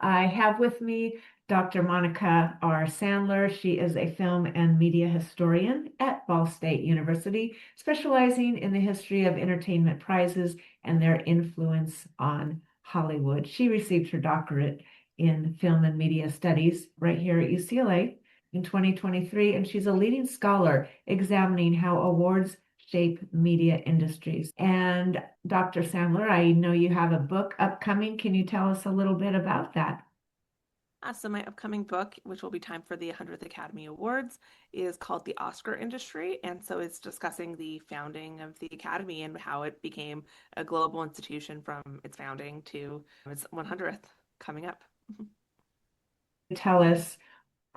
I have with me Dr. Monica R. Sandler. She is a film and media historian at Ball State University, specializing in the history of entertainment prizes and their influence on Hollywood. She received her doctorate in film and media studies right here at UCLA in 2023, and she's a leading scholar examining how awards shape media industries. And Dr. Sandler, I know you have a book upcoming. Can you tell us a little bit about that? So my upcoming book, which will be timed for the 100th Academy Awards, is called The Oscar Industry. And so it's discussing the founding of the Academy and how it became a global institution from its founding to its 100th coming up. Tell us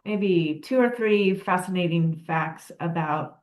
maybe two or three fascinating facts about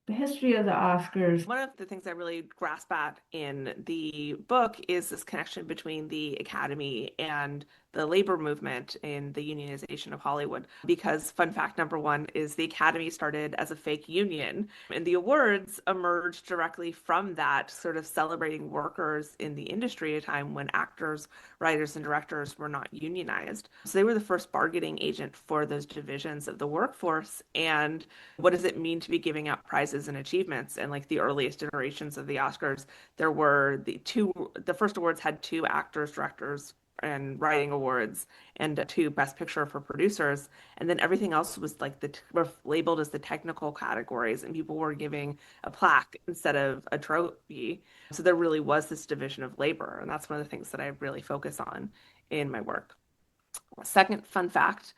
the history of the Oscars. One of the things I really grasp at in the book is this connection between the Academy and the labor movement in the unionization of Hollywood. Because fun fact number one is the Academy started as a fake union, and the awards emerged directly from that, sort of celebrating workers in the industry at a time when actors, writers, and directors were not unionized. So they were the first bargaining agent for those divisions of the workforce. And what does it mean to be giving out prizes and achievements? And like the earliest iterations of the Oscars, there were the first awards had two actors, directors, and writing awards and two best picture for producers, and then everything else was like were labeled as the technical categories, and people were giving a plaque instead of a trophy. So there really was this division of labor, and that's one of the things that I really focus on in my work. Second fun fact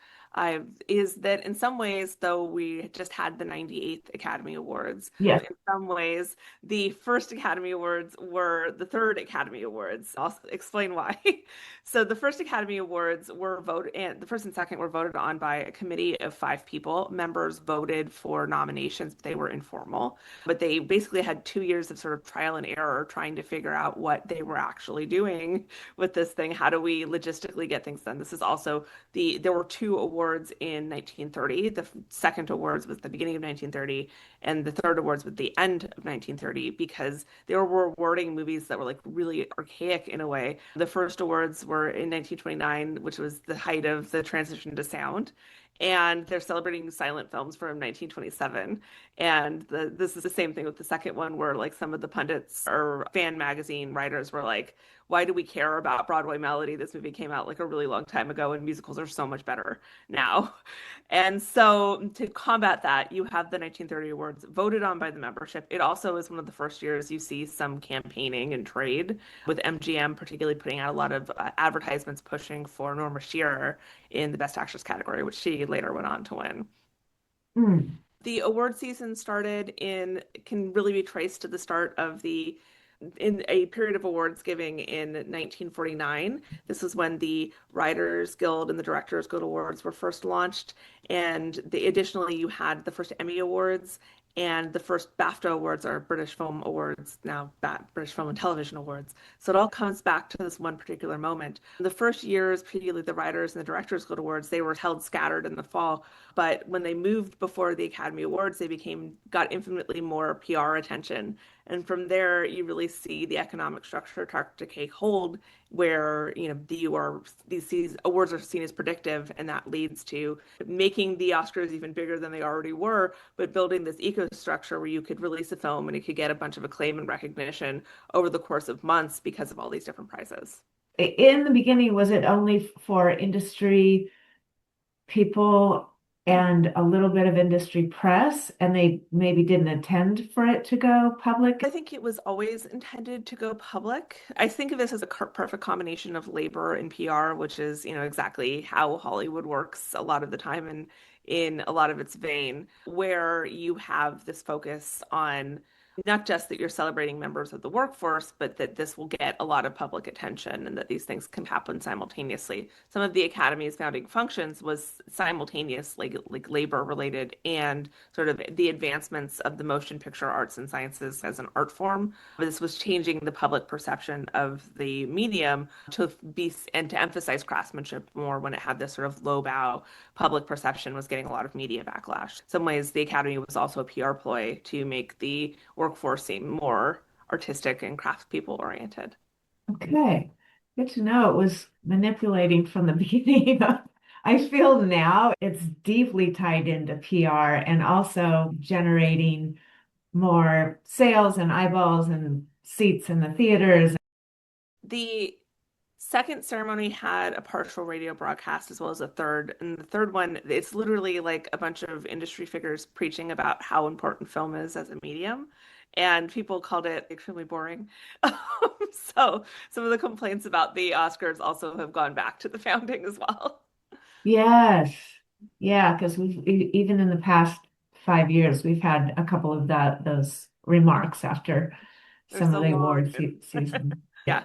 is that in some ways, though we just had the 98th Academy Awards, Yes. in some ways, the first Academy Awards were the third Academy Awards. I'll explain why. So the first Academy Awards were voted, and the first and second were voted on by a committee of five people. Members voted for nominations. They were informal, but they basically had 2 years of sort of trial and error trying to figure out what they were actually doing with this thing. How do we logistically get things done? This is also there were two awards in 1930. The second awards was the beginning of 1930, and the third awards was the end of 1930 because they were awarding movies that were like really archaic in a way. The first awards were in 1929, which was the height of the transition to sound. And they're celebrating silent films from 1927. And this is the same thing with the second one, where like some of the pundits or fan magazine writers were like, why do we care about Broadway Melody? This movie came out like a really long time ago, and musicals are so much better now. And so to combat that, you have the 1930 awards voted on by the membership. It also is one of the first years you see some campaigning and trade, with MGM particularly putting out a lot of advertisements pushing for Norma Shearer in the Best Actress category, which she later went on to win. Mm. The award season can really be traced to the start of in a period of awards giving in 1949. This was when the Writers Guild and the Directors Guild Awards were first launched. And additionally, you had the first Emmy Awards and the first BAFTA Awards, or British Film Awards, now British Film and Television Awards. So it all comes back to this one particular moment. The first years, particularly the Writers and the Directors Guild Awards, they were held scattered in the fall. But when they moved before the Academy Awards, they got infinitely more PR attention. And from there, you really see the economic structure start to take hold, where these awards are seen as predictive, and that leads to making the Oscars even bigger than they already were, but building this ecostructure where you could release a film and it could get a bunch of acclaim and recognition over the course of months because of all these different prizes. In the beginning, was it only for industry people and a little bit of industry press, and they maybe didn't intend for it to go public? I think it was always intended to go public. I think of this as a perfect combination of labor and PR, which is, exactly how Hollywood works a lot of the time and in a lot of its vein, where you have this focus on not just that you're celebrating members of the workforce, but that this will get a lot of public attention and that these things can happen simultaneously. Some of the Academy's founding functions was simultaneous, like labor related, and sort of the advancements of the motion picture arts and sciences as an art form. But this was changing the public perception of the medium and to emphasize craftsmanship more when it had this sort of low bow public perception was getting a lot of media backlash. In some ways, the Academy was also a PR ploy to make the workforce seem more artistic and craftspeople oriented. Okay. Good to know it was manipulating from the beginning. I feel now it's deeply tied into PR and also generating more sales and eyeballs and seats in the theaters. The second ceremony had a partial radio broadcast as well as a third. And the third one, it's literally like a bunch of industry figures preaching about how important film is as a medium. And people called it extremely boring. So some of the complaints about the Oscars also have gone back to the founding as well. Yes. Yeah, because even in the past 5 years, we've had a couple of those remarks after They're some of so the long. awards season. Yeah.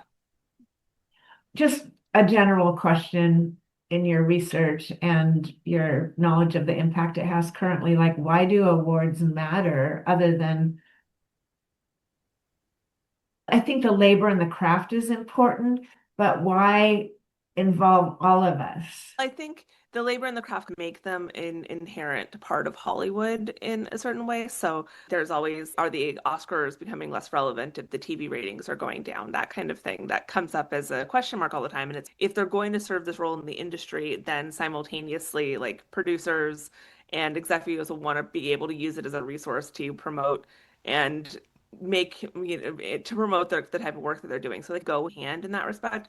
Just a general question in your research and your knowledge of the impact it has currently, like why do awards matter other than I think the labor and the craft is important, but why involve all of us? I think the labor and the craft make them an inherent part of Hollywood in a certain way. So there's always, are the Oscars becoming less relevant if the TV ratings are going down? That kind of thing that comes up as a question mark all the time. And it's if they're going to serve this role in the industry, then simultaneously, like producers and executives will want to be able to use it as a resource to promote and make, to promote the type of work that they're doing. So they go hand in that respect.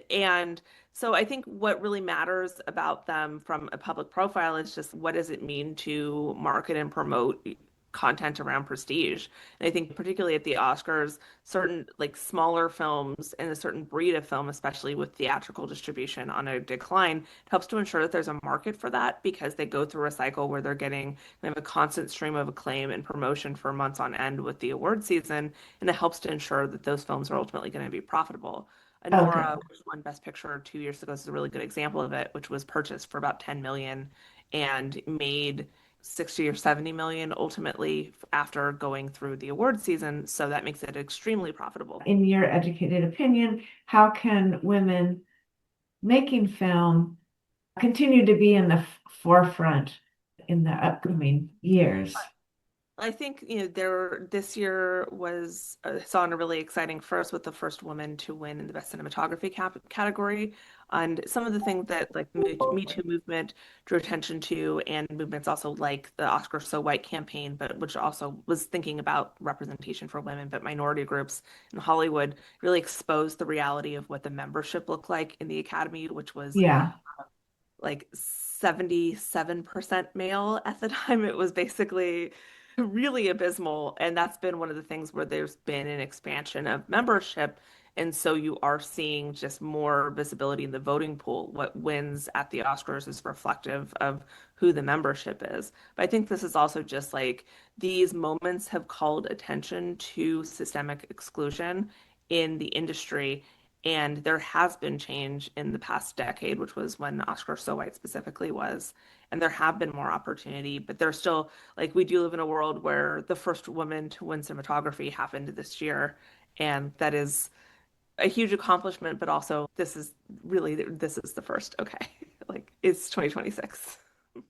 And so I think what really matters about them from a public profile is just what does it mean to market and promote content around prestige. And I think particularly at the Oscars, certain like smaller films and a certain breed of film, especially with theatrical distribution on a decline, it helps to ensure that there's a market for that because they go through a cycle where they're getting kind of a constant stream of acclaim and promotion for months on end with the award season. And it helps to ensure that those films are ultimately going to be profitable. Okay. Nora, which won Best Picture 2 years ago, is a really good example of it, which was purchased for about 10 million and made 60 or 70 million ultimately after going through the award season. So that makes it extremely profitable. In your educated opinion, how can women making film continue to be in the forefront in the upcoming years? I think, there this year was saw a really exciting first with the first woman to win in the best cinematography category. And some of the things that like Me Too movement drew attention to, and movements also like the Oscar So White campaign, but which also was thinking about representation for women, but minority groups in Hollywood really exposed the reality of what the membership looked like in the Academy, which was Yeah. like 77% male at the time. It was basically really abysmal. And that's been one of the things where there's been an expansion of membership. And so you are seeing just more visibility in the voting pool. What wins at the Oscars is reflective of who the membership is. But I think this is also just like these moments have called attention to systemic exclusion in the industry. And there has been change in the past decade, which was when Oscar So White specifically was. And there have been more opportunity, but there's still, like, we do live in a world where the first woman to win cinematography happened this year. And that is a huge accomplishment, but also this is the first. Okay. Like, it's 2026.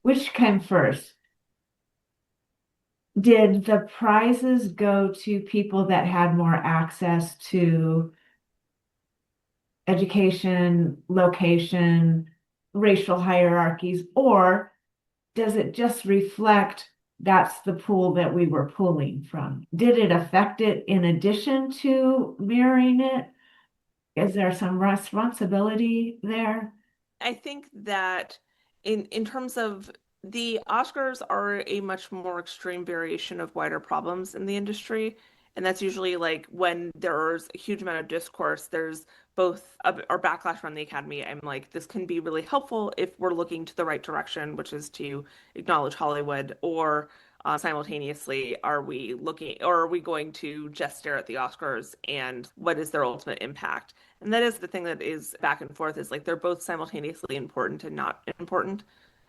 Which came first? Did the prizes go to people that had more access to education, location, racial hierarchies, or does it just reflect that's the pool that we were pulling from? Did it affect it in addition to mirroring it? Is there some responsibility there? I think that in terms of the Oscars are a much more extreme variation of wider problems in the industry. And that's usually like when there's a huge amount of discourse, there's both or backlash from the Academy. I'm like, this can be really helpful if we're looking to the right direction, which is to acknowledge Hollywood, or simultaneously, are we looking or are we going to just stare at the Oscars and what is their ultimate impact? And that is the thing that is back and forth is like they're both simultaneously important and not important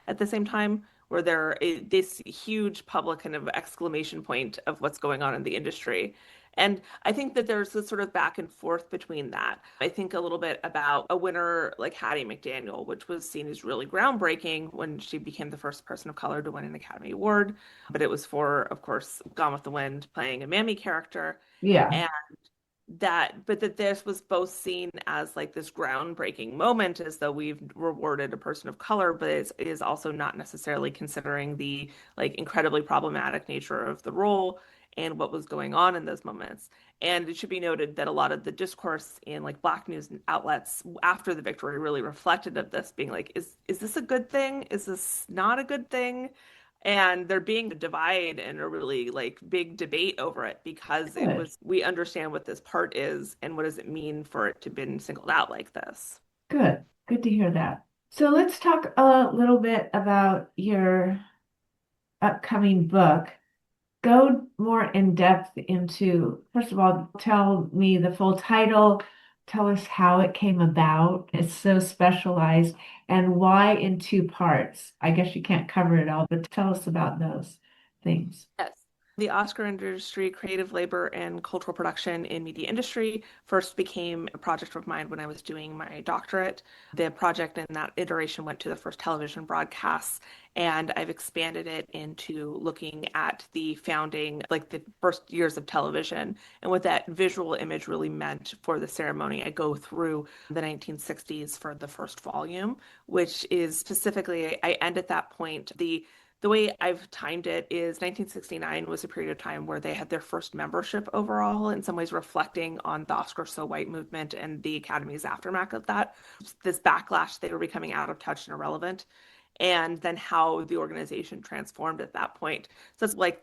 at the same time, where this huge public kind of exclamation point of what's going on in the industry. And I think that there's this sort of back and forth between that. I think a little bit about a winner like Hattie McDaniel, which was seen as really groundbreaking when she became the first person of color to win an Academy Award. But it was for, of course, Gone with the Wind, playing a Mammy character. Yeah. And but that this was both seen as like this groundbreaking moment, as though we've rewarded a person of color, but it is also not necessarily considering the like incredibly problematic nature of the role and what was going on in those moments. And it should be noted that a lot of the discourse in like Black news outlets after the victory really reflected of this, being like, is this a good thing? Is this not a good thing? And there being a divide and a really like big debate over it, because it Good, was, we understand what this part is and what does it mean for it to have been singled out like this. good to hear that. So let's talk a little bit about your upcoming book. Go more in depth into, first of all, tell me the full title, tell us how it came about. It's so specialized, and why in two parts. I guess you can't cover it all, but tell us about those things. Yes. The Oscar industry, creative labor, and cultural production in media industry first became a project of mine when I was doing my doctorate. The project and that iteration went to the first television broadcasts, and I've expanded it into looking at the founding, like the first years of television, and what that visual image really meant for the ceremony. I go through the 1960s for the first volume, which is specifically, I end at that point. The way I've timed it is 1969 was a period of time where they had their first membership overall, in some ways reflecting on the Oscar So White movement and the Academy's aftermath of that. This backlash, they were becoming out of touch and irrelevant, and then how the organization transformed at that point. So it's like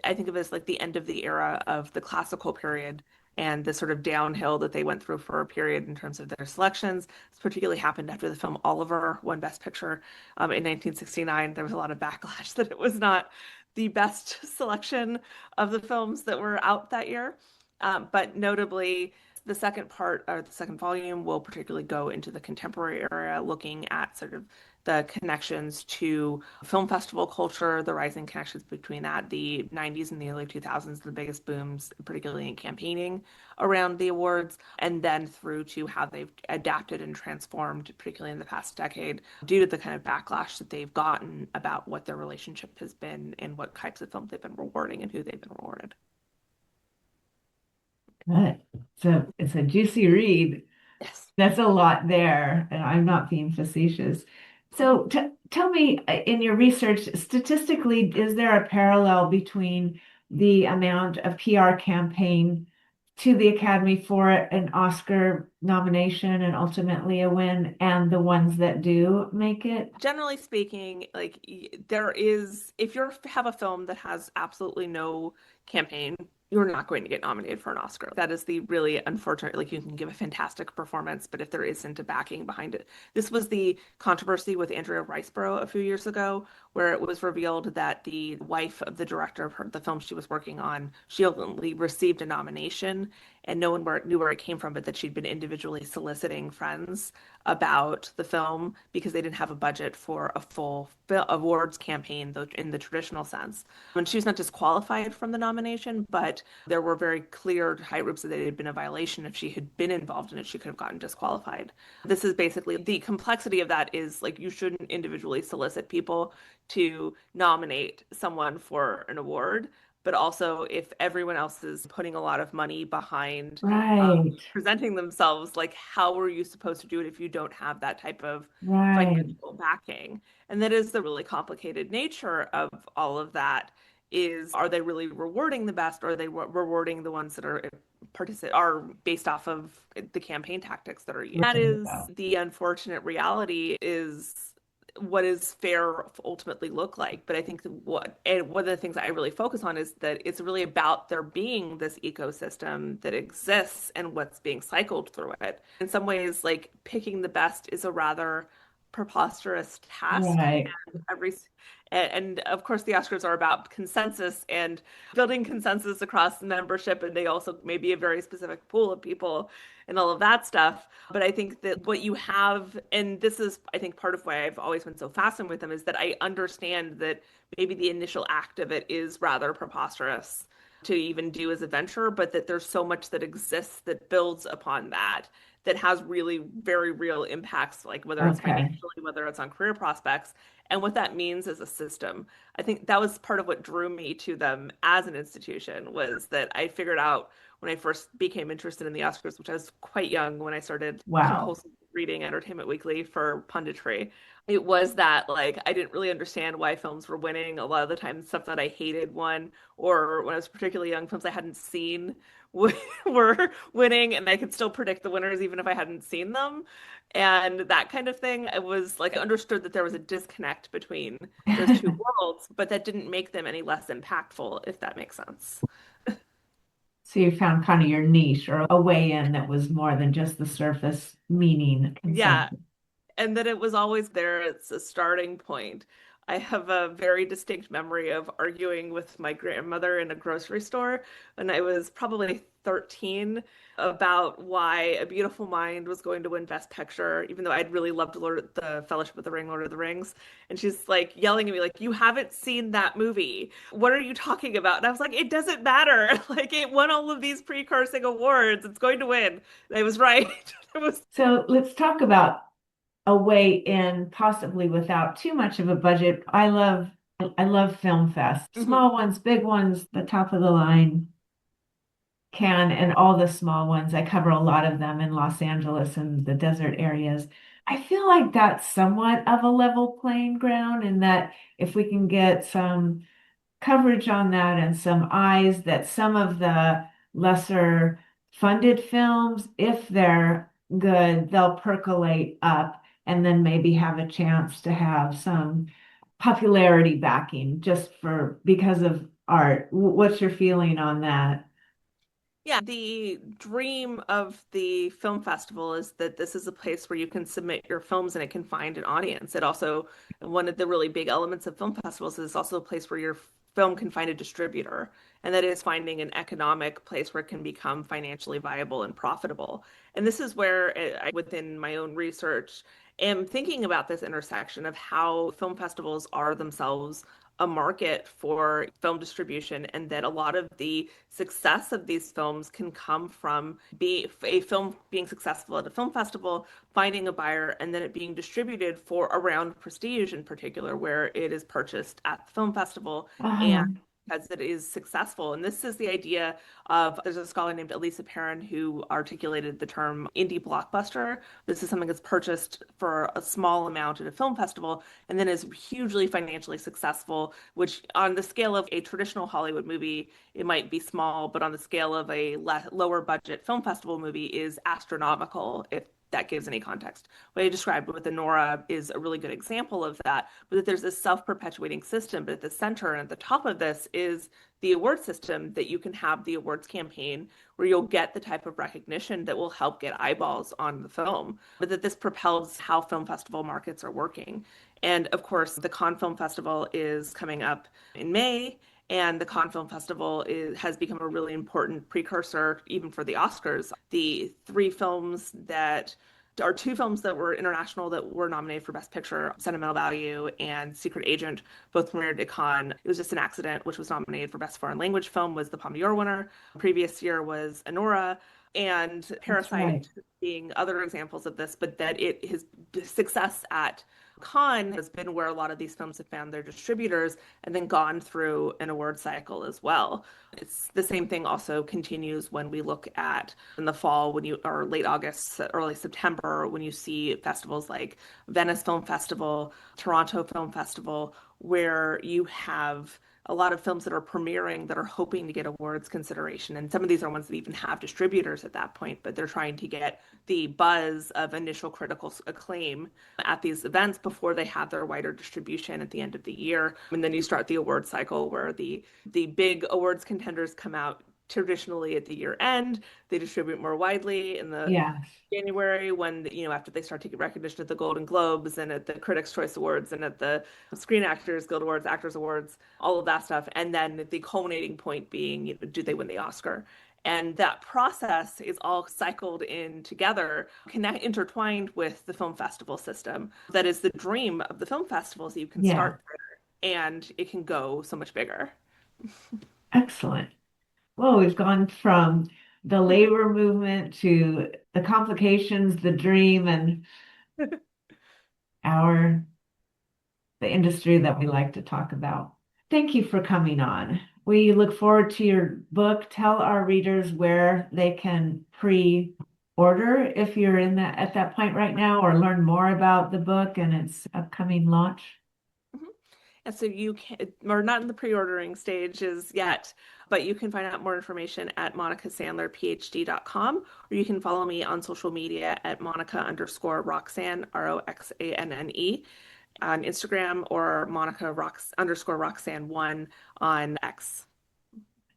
I think of it as like the end of the era of the classical period and the sort of downhill that they went through for a period in terms of their selections. This particularly happened after the film Oliver won Best Picture in 1969. There was a lot of backlash that it was not the best selection of the films that were out that year. But notably, the second part or the second volume will particularly go into the contemporary era, looking at sort of the connections to film festival culture, the rising connections between that, the 90s and the early 2000s, the biggest booms, particularly in campaigning around the awards, and then through to how they've adapted and transformed, particularly in the past decade, due to the kind of backlash that they've gotten about what their relationship has been and what types of films they've been rewarding and who they've been rewarded. Good. So it's a juicy read. Yes. That's a lot there, and I'm not being facetious. So t tell me, in your research, statistically, is there a parallel between the amount of PR campaign to the Academy for an Oscar nomination and ultimately a win, and the ones that do make it? Generally speaking, like there is, if you have a film that has absolutely no campaign, you're not going to get nominated for an Oscar. That is the really unfortunate, like you can give a fantastic performance, but if there isn't a backing behind it. This was the controversy with Andrea Riseborough a few years ago, where it was revealed that the wife of the director of the film she was working on, she only received a nomination and no one knew where it came from, but that she'd been individually soliciting friends about the film because they didn't have a budget for a full awards campaign in the traditional sense. And she was not disqualified from the nomination, but there were very clear high hopes that it had been a violation. If she had been involved in it, she could have gotten disqualified. This is basically the complexity of that is like you shouldn't individually solicit people to nominate someone for an award. But also, if everyone else is putting a lot of money behind Right, presenting themselves, like how are you supposed to do it if you don't have that type of right, financial backing? And that is the really complicated nature of all of that is are they really rewarding the best or are they rewarding the ones that are based off of the campaign tactics that are used? That right is about. the unfortunate reality is what does fair ultimately look like? But I think and one of the things I really focus on is that it's really about there being this ecosystem that exists and what's being cycled through it. In some ways, like picking the best is a rather preposterous task. Right, And and of course the Oscars are about consensus and building consensus across membership, and they also may be a very specific pool of people and all of that stuff. But I think that what you have, and this is, I think, part of why I've always been so fascinated with them, is that I understand that maybe the initial act of it is rather preposterous to even do as a venture, but that there's so much that exists that builds upon that, that has really very real impacts, like whether it's okay, financially, whether it's on career prospects, and what that means as a system. I think that was part of what drew me to them as an institution was that I figured out when I first became interested in the Oscars, which I was quite young when I started Wow. compulsively reading Entertainment Weekly for punditry. It was that like I didn't really understand why films were winning. A lot of the time, stuff that I hated won, or when I was particularly young, films I hadn't seen were winning, and I could still predict the winners even if I hadn't seen them. And that kind of thing, I was like, I understood that there was a disconnect between those two worlds, but that didn't make them any less impactful, if that makes sense. So you found kind of your niche or a way in that was more than just the surface meaning Yeah, consumption. and that it was always there as a starting point. I have a very distinct memory of arguing with my grandmother in a grocery store when I was probably 13 about why A Beautiful Mind was going to win Best Picture, even though I'd really loved the Fellowship of the Ring, Lord of the Rings. And she's like yelling at me, like, "You haven't seen that movie. What are you talking about?" And I was like, "It doesn't matter. Like, it won all of these precursing awards. It's going to win." And I was right. It was. So let's talk about a way in possibly without too much of a budget. I love film fest. Mhm. Small ones, big ones, the top of the line can and all the small ones. I cover a lot of them in Los Angeles and the desert areas. I feel like that's somewhat of a level playing ground in that if we can get some coverage on that and some eyes that some of the lesser funded films, if they're good, they'll percolate up and then maybe have a chance to have some popularity backing just for because of art. What's your feeling on that? Yeah, the dream of the film festival is that this is a place where you can submit your films and it can find an audience. It also, one of the really big elements of film festivals is also a place where your film can find a distributor, and that is finding an economic place where it can become financially viable and profitable. And this is where within my own research, am thinking about this intersection of how film festivals are themselves a market for film distribution, and that a lot of the success of these films can come from a film being successful at a film festival, finding a buyer, and then it being distributed for around prestige in particular, where it is purchased at the film festival and Uh-huh. because it is successful. And this is the idea of, there's a scholar named Elisa Perrin who articulated the term indie blockbuster. This is something that's purchased for a small amount at a film festival and then is hugely financially successful, which on the scale of a traditional Hollywood movie, it might be small, but on the scale of a lower budget film festival movie is astronomical, if that gives any context. What I described with the Nora is a really good example of that, but that there's this self-perpetuating system, but at the center and at the top of this is the award system, that you can have the awards campaign where you'll get the type of recognition that will help get eyeballs on the film, but that this propels how film festival markets are working. And of course, the Cannes Film Festival is coming up in May, and the Cannes Film Festival has become a really important precursor even for the Oscars. The three films that are two films that were international that were nominated for Best Picture, Sentimental Value and Secret Agent, both premiered at Cannes. It was Just an Accident, which was nominated for Best Foreign Language Film, was the Palme d'Or winner. Previous year was Anora, and That's right. Parasite being other examples of this, but that it his success at Cannes has been where a lot of these films have found their distributors and then gone through an award cycle as well. It's the same thing also continues when we look at in the fall, when you or late August, early September, when you see festivals like Venice Film Festival, Toronto Film Festival, where you have a lot of films that are premiering that are hoping to get awards consideration. And some of these are ones that even have distributors at that point, but they're trying to get the buzz of initial critical acclaim at these events before they have their wider distribution at the end of the year. And then you start the award cycle where the big awards contenders come out traditionally at the year end. They distribute more widely in the Yes. January when, after they start to get recognition at the Golden Globes and at the Critics' Choice Awards and at the Screen Actors Guild Awards, Actors Awards, all of that stuff. And then the culminating point being, do they win the Oscar? And that process is all cycled in together, intertwined with the film festival system. That is the dream of the film festivals. You can Yeah. start there and it can go so much bigger. Excellent. Well, we've gone from the labor movement to the complications, the dream, and our the industry that we like to talk about. Thank you for coming on. We look forward to your book. Tell our readers where they can pre-order if you're in that at that point right now, or learn more about the book and its upcoming launch. Mhm. And so you can, we're not in the pre-ordering stages yet, but you can find out more information at monicasandlerphd.com, or you can follow me on social media at Monica_Roxanne, Roxanne, on Instagram, or Monica_Roxanne1 on X.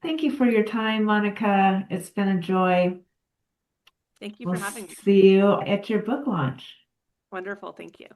Thank you for your time, Monica. It's been a joy. Thank you We'll for having me. see you at your book launch. Wonderful. Thank you.